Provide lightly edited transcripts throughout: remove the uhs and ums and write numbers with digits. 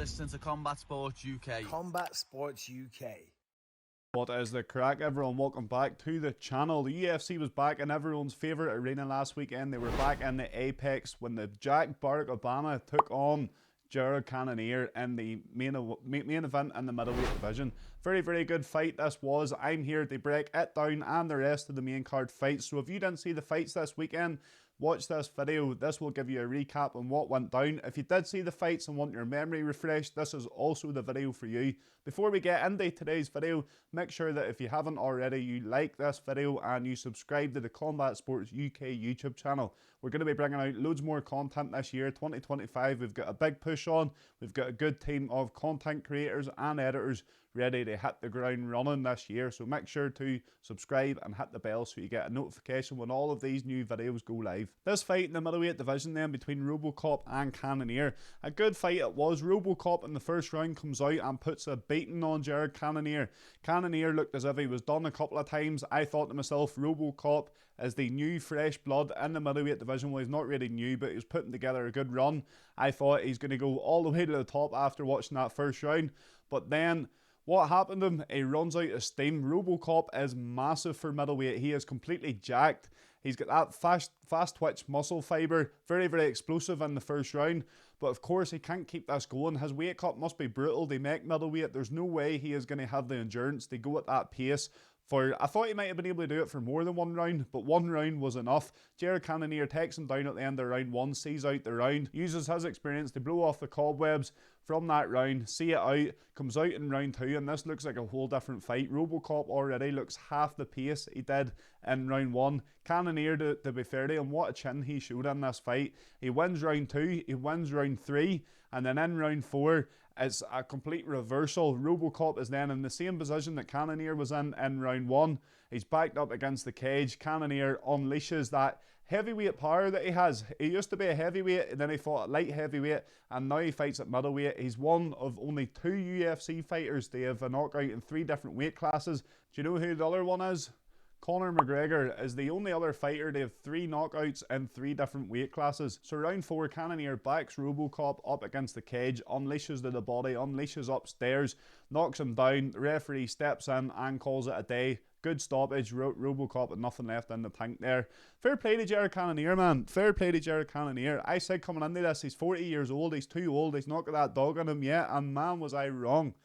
listening to Combat Sports UK. Combat Sports UK. What is the crack, everyone? Welcome back to the channel. The UFC was back in everyone's favourite arena last weekend. They were back in the Apex when the Jack Barack Obama took on Gerald Cannonier in the main event in the middleweight division. Very, very good fight this was. I'm here to break it down and the rest of the main card fights. So if you didn't see the fights this weekend, watch this video. This will give you a recap on what went down. If you did see the fights and want your memory refreshed, this is also the video for you. Before we get into today's video, make sure that if you haven't already, you like this video and you subscribe to the Combat Sports UK YouTube channel. We're going to be bringing out loads more content this year, 2025. We've got a big push on. We've got a good team of content creators and editors ready to hit the ground running this year. So make sure to subscribe and hit the bell so you get a notification when all of these new videos go live. This fight in the middleweight division then between Robocop and Cannonier. A good fight it was. Robocop in the first round comes out and puts a beating on Gerald Cannonier. Cannonier looked as if he was done a couple of times. I thought to myself, Robocop is the new fresh blood in the middleweight division. Well, he's not really new, but he's putting together a good run. I thought he's going to go all the way to the top after watching that first round. But then what happened to him? He runs out of steam. Robocop is massive for middleweight. He is completely jacked. He's got that fast twitch muscle fibre. Very, very explosive in the first round. But of course, he can't keep this going. His weight cut must be brutal. They make middleweight. There's no way he is going to have the endurance to go at that pace. I thought he might have been able to do it for more than one round, but one round was enough. Gerald Cannonier takes him down at the end of round one, sees out the round, uses his experience to blow off the cobwebs from that round, see it out, comes out in round two, and this looks like a whole different fight. Robocop already looks half the pace he did in round one. Cannonier, to be fair to him, what a chin he showed in this fight. He wins round two, he wins round three, and then in round four, it's a complete reversal. Robocop is then in the same position that Cannonier was in round one. He's backed up against the cage. Cannonier unleashes that heavyweight power that he has. He used to be a heavyweight, and then he fought at light heavyweight, and now he fights at middleweight. He's one of only 2 UFC fighters to have a knockout in 3 different weight classes. Do you know who the other one is? Conor McGregor is the only other fighter to have 3 knockouts in 3 different weight classes. So round 4, Cannonier backs Robocop up against the cage, unleashes to the body, unleashes upstairs, knocks him down. The referee steps in and calls it a day. Good stoppage. Robocop had nothing left in the tank there. Fair play to Gerald Cannonier, man. Fair play to Gerald Cannonier. I said coming into this, he's 40 years old. He's too old. He's not got that dog in him yet. And man, was I wrong.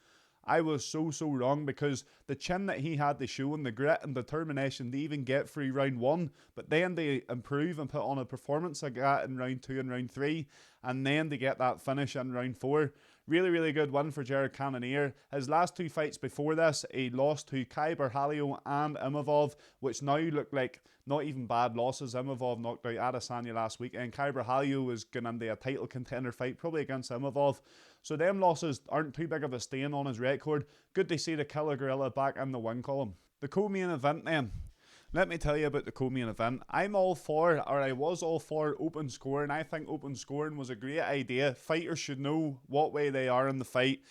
I was so wrong, because the chin that he had to show and the grit and determination to even get through round one, but then they improve and put on a performance like that in round 2 and round 3, and then to get that finish in round 4. Really, really good win for Gerald Cannonier. His last 2 fights before this, he lost to Kai Barhalio and Imavov, which now look like not even bad losses. Imavov knocked out Adesanya last week, and Kai Barhalio was going into a title contender fight, probably against Imavov. So them losses aren't too big of a stain on his record. Good to see the Killa Gorilla back in the win column. The co-main event then. Let me tell you about the co-main event. I was all for open scoring. I think open scoring was a great idea. Fighters should know what way they are in the fight.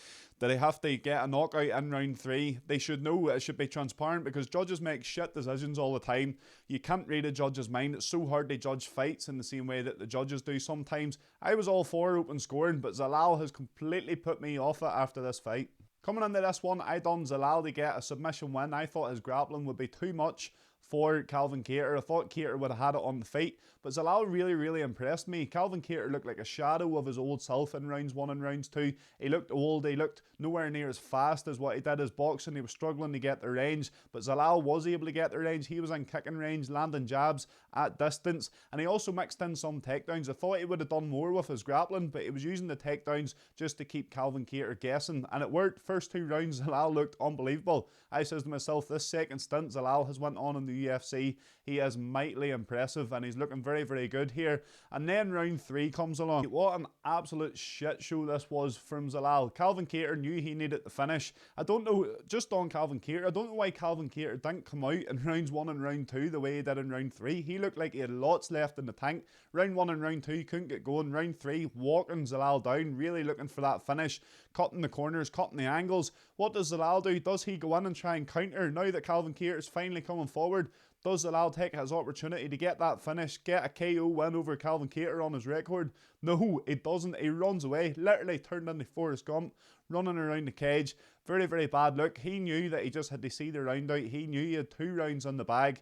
Do they have to get a knockout in round 3? They should know. It should be transparent, because judges make shit decisions all the time. You can't read a judge's mind. It's so hard to judge fights in the same way that the judges do sometimes. I was all for open scoring, but Zalal has completely put me off it after this fight. Coming into this one, I done Zalal to get a submission win. I thought his grappling would be too much for Calvin Kattar. I thought Kattar would have had it on the feet, but Zalal really, really impressed me. Calvin Kattar looked like a shadow of his old self in rounds 1 and rounds 2. He looked old. He looked nowhere near as fast as what he did as boxing. He was struggling to get the range, but Zalal was able to get the range. He was in kicking range, landing jabs at distance, and he also mixed in some takedowns. I thought he would have done more with his grappling, but he was using the takedowns just to keep Calvin Kattar guessing, and it worked. First 2 rounds, Zalal looked unbelievable. I says to myself, this second stint Zalal has went on in the UFC, he is mightily impressive, and he's looking very, very good here. And then round 3 comes along. What an absolute shit show this was from Zalal. Calvin Kattar knew he needed to finish. I don't know, just on Calvin Kattar, I don't know why Calvin Kattar didn't come out in rounds 1 and round 2 the way he did in round 3. He looked like he had lots left in the tank. Round 1 and round 2 couldn't get going. Round 3, walking Zalal down, really looking for that finish, cutting the corners, cutting the angles. What does Zalal do? Does he go in and try and counter now that Calvin Kattar is finally coming forward? Does Zalal take his opportunity to get that finish, get a KO win over Calvin Kattar on his record? No, he doesn't. He runs away, literally turned into Forrest Gump, running around the cage. Very, very bad look. He knew that he just had to see the round out. He knew he had 2 rounds in the bag.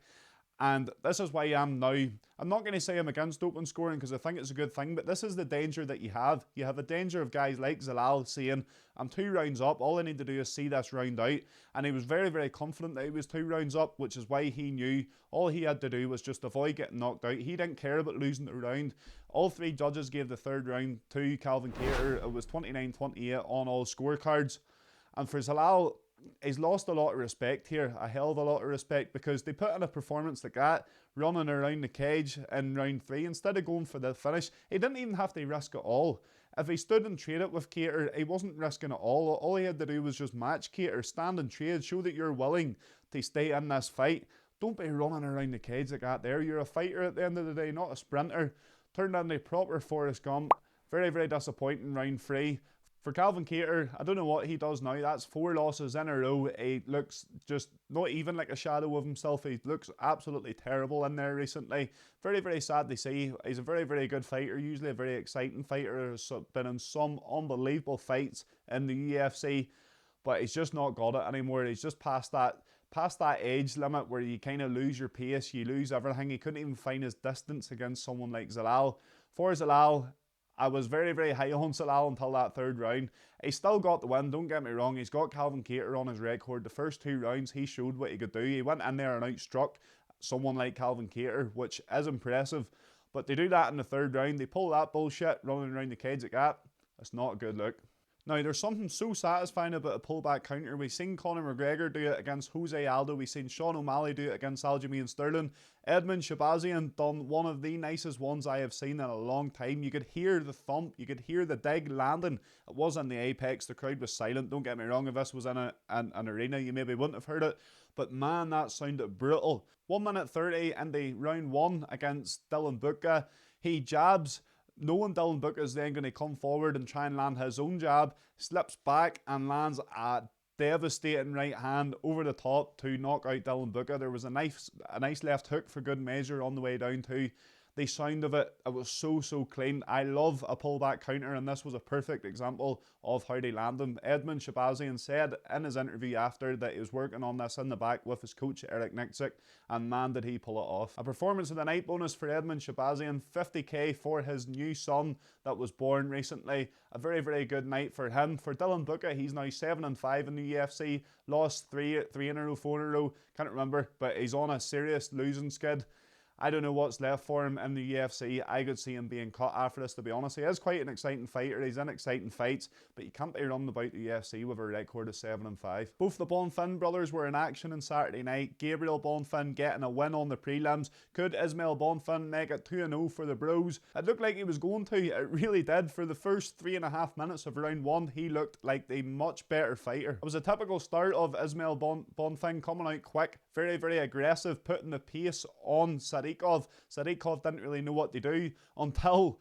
And this is why I am now. I'm not going to say I'm against open scoring because I think it's a good thing, but this is the danger that you have. You have a danger of guys like Zalal saying, I'm 2 rounds up, all I need to do is see this round out. And he was very, very confident that he was 2 rounds up, which is why he knew all he had to do was just avoid getting knocked out. He didn't care about losing the round. All 3 judges gave the 3rd round to Calvin Kattar. It was 29-28 on all scorecards. And for Zalal, he's lost a lot of respect here, a hell of a lot of respect, because they put in a performance like that, running around the cage in round 3, instead of going for the finish. He didn't even have to risk it all. If he stood and traded with Kattar, he wasn't risking it all. All he had to do was just match Kattar, stand and trade, show that you're willing to stay in this fight. Don't be running around the cage like that there. You're a fighter at the end of the day, not a sprinter. Turned into proper Forrest Gump. Very, very disappointing round 3. For Calvin Kattar, I don't know what he does now. That's 4 losses in a row. He looks just not even like a shadow of himself. He looks absolutely terrible in there recently. Very, very sad to see. He's a very, very good fighter, usually a very exciting fighter. Has been in some unbelievable fights in the UFC, but he's just not got it anymore. He's just past that age limit where you kind of lose your pace, you lose everything. He couldn't even find his distance against someone like Zalal. For Zalal, I was very, very high on Zalal until that 3rd round. He still got the win, don't get me wrong. He's got Calvin Kattar on his record. The first 2 rounds, he showed what he could do. He went in there and outstruck someone like Calvin Kattar, which is impressive. But they do that in the 3rd round. They pull that bullshit running around the cage like that. It's not a good look. Now, there's something so satisfying about a pullback counter. We've seen Conor McGregor do it against Jose Aldo. We've seen Sean O'Malley do it against Aljamain Sterling. Edmund Shabazian done one of the nicest ones I have seen in a long time. You could hear the thump. You could hear the dig landing. It was in the apex. The crowd was silent. Don't get me wrong. If this was in an arena, you maybe wouldn't have heard it. But man, that sounded brutal. 1 minute 30 in the round 1 against Dylan Butka. He jabs, knowing Dylan Butka is then going to come forward and try and land his own jab, slips back and lands a devastating right hand over the top to knock out Dylan Butka. There was a nice left hook for good measure on the way down too. The sound of it, it was so clean. I love a pullback counter, and this was a perfect example of how they land them. Edmund Shabazian said in his interview after that he was working on this in the back with his coach Eric Nixick, and man did he pull it off. A performance of the night bonus for Edmund Shabazian, 50k for his new son that was born recently. A very, very good night for him. For Dylan Butka, he's now 7-5 in the UFC, lost 3 in a row, 4 in a row, can't remember, but he's on a serious losing skid. I don't know what's left for him in the UFC. I could see him being cut after this, to be honest. He is quite an exciting fighter. He's in exciting fights, but you can't be running about the UFC with a record of 7-5. Both the Bonfim brothers were in action on Saturday night. Gabriel Bonfim getting a win on the prelims. Could Ismail Bonfim make it 2-0 for the bros? It looked like he was going to. It really did. For the first 3.5 minutes of round 1, he looked like the much better fighter. It was a typical start of Ismail Bonfim coming out quick, very, very aggressive, putting the pace on Sadikov. Sadikov didn't really know what to do until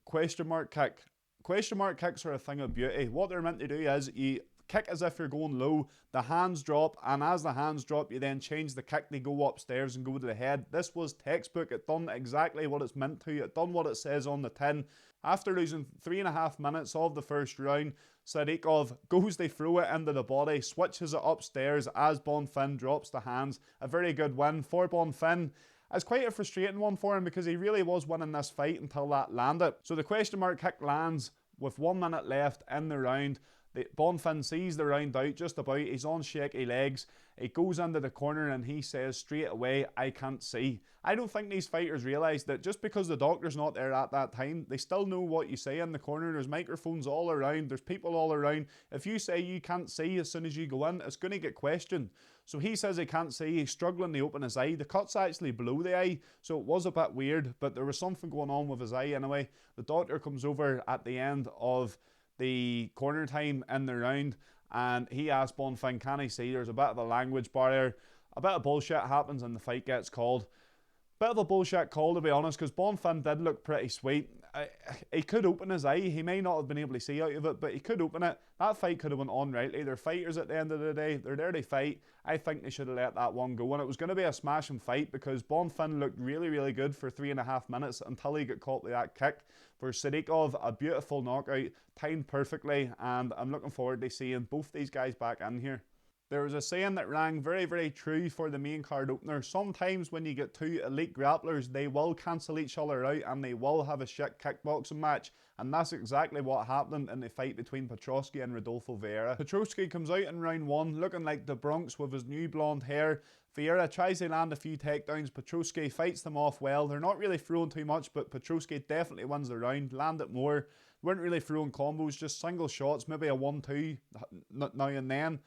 question mark kick. Question mark kicks are a thing of beauty. What they're meant to do is you kick as if you're going low, the hands drop, and as the hands drop, you then change the kick to go upstairs and go to the head. This was textbook. It done exactly what it's meant to. It done what it says on the tin. After losing 3.5 minutes of the first round, Sadikov goes to throw it into the body, switches it upstairs as Bonfim drops the hands. A very good win for Bonfim. It's quite a frustrating one for him because he really was winning this fight until that landed. So the question mark kick lands with 1 minute left in the round. Bonfim sees the round out just about. He's on shaky legs. He goes into the corner and he says straight away, I can't see. I don't think these fighters realise that just because the doctor's not there at that time, they still know what you say in the corner. There's microphones all around. There's people all around. If you say you can't see as soon as you go in, it's going to get questioned. So he says he can't see. He's struggling to open his eye. The cut's actually below the eye, so it was a bit weird, but there was something going on with his eye anyway. The doctor comes over at the end of the corner time in the round and he asked Bonfim, can he see? There's a bit of a language barrier. A bit of bullshit happens and the fight gets called. Bit of a bullshit call, to be honest, because Bonfim did look pretty sweet. He could open his eye. He may not have been able to see out of it, but he could open it. That fight could have went on rightly. They're fighters at the end of the day. They're there to fight. I think they should have let that one go. And it was going to be a smashing fight because Bonfim looked really, really good for 3.5 minutes until he got caught with that kick. For Sadikov, a beautiful knockout, timed perfectly, and I'm looking forward to seeing both these guys back in here. There was a saying that rang very, very true for the main card opener. Sometimes when you get two elite grapplers, they will cancel each other out and they will have a shit kickboxing match. And that's exactly what happened in the fight between Petroski and Rodolfo Vieira. Petroski comes out in round 1 looking like the Bronx with his new blonde hair. Vieira tries to land a few takedowns. Petroski fights them off well. They're not really throwing too much, but Petroski definitely wins the round, landed more. Weren't really throwing combos, just single shots, maybe a 1-2 now and then.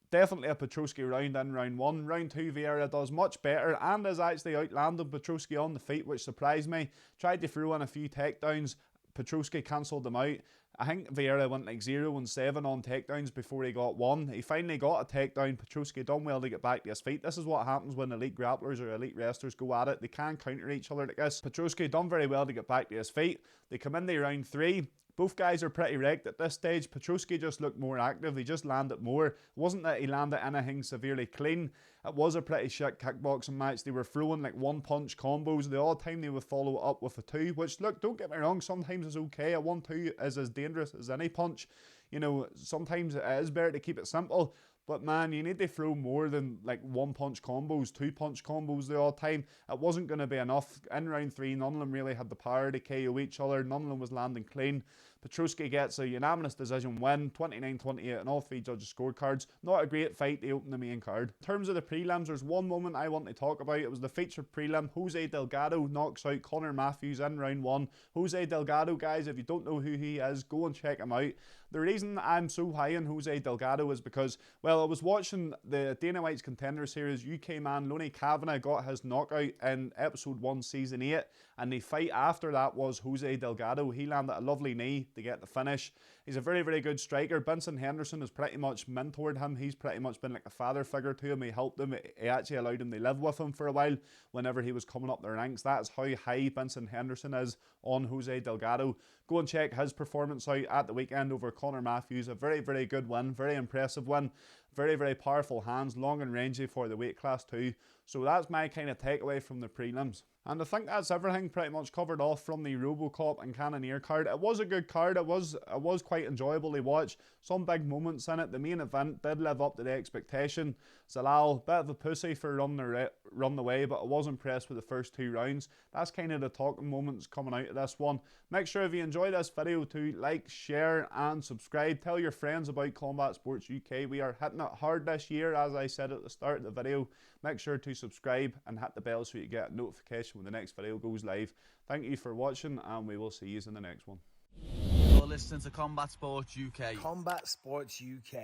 Definitely a Petroski round in round 1. Round 2, Vieira does much better and has actually outlanded Petroski on the feet, which surprised me. Tried to throw in a few takedowns. Petroski cancelled them out. I think Vieira went like 0-7 on takedowns before he got one. He finally got a takedown. Petroski done well to get back to his feet. This is what happens when elite grapplers or elite wrestlers go at it. They can counter each other like this. Petroski done very well to get back to his feet. They come into round 3. Both guys are pretty wrecked at this stage. Petroski just looked more active. He just landed more. It wasn't that he landed anything severely clean. It was a pretty shit kickboxing match. They were throwing like 1-punch combos. The odd time they would follow up with a 2, which, look, don't get me wrong, sometimes it's okay. A 1-2 is as dangerous as any punch. You know, sometimes it is better to keep it simple. But man, you need to throw more than like 1-punch combos, 2-punch combos the odd time. It wasn't going to be enough. In round 3, none of them really had the power to KO each other. None of them was landing clean. Petroski gets a unanimous decision win, 29-28 on all 3 judges' scorecards. Not a great fight to open the main card. In terms of the prelims, there's one moment I want to talk about. It was the featured prelim. Jose Delgado knocks out Conor Matthews in round 1. Jose Delgado, guys, if you don't know who he is, go and check him out. The reason I'm so high on Jose Delgado is because, well, I was watching the Dana White's Contender Series. UK man Lonnie Kavanagh got his knockout in episode 1, season 8, and the fight after that was Jose Delgado. He landed a lovely knee to get the finish. He's a very, very good striker. Benson Henderson has pretty much mentored him. He's pretty much been like a father figure to him. He helped him. He actually allowed him to live with him for a while whenever he was coming up the ranks. That's how high Benson Henderson is on Jose Delgado. Go and check his performance out at the weekend over Conor Matthews. A very, very good win. Very impressive win. Very, very powerful hands. Long and rangy for the weight class too. So that's my kind of takeaway from the prelims. And I think that's everything pretty much covered off from the Robocop and Cannonier card. It was a good card. It was quite enjoyable to watch. Some big moments in it. The main event did live up to the expectation. Zalal, bit of a pussy for run the way, but I was impressed with the first 2 rounds. That's kind of the talking moments coming out of this one. Make sure if you enjoy this video to like, share and subscribe. Tell your friends about Combat Sports UK. We are hitting it hard this year, as I said at the start of the video. Make sure to subscribe and hit the bell so you get a notification when the next video goes live. Thank you for watching, and we will see you in the next one. You're listening to Combat Sports UK. Combat Sports UK.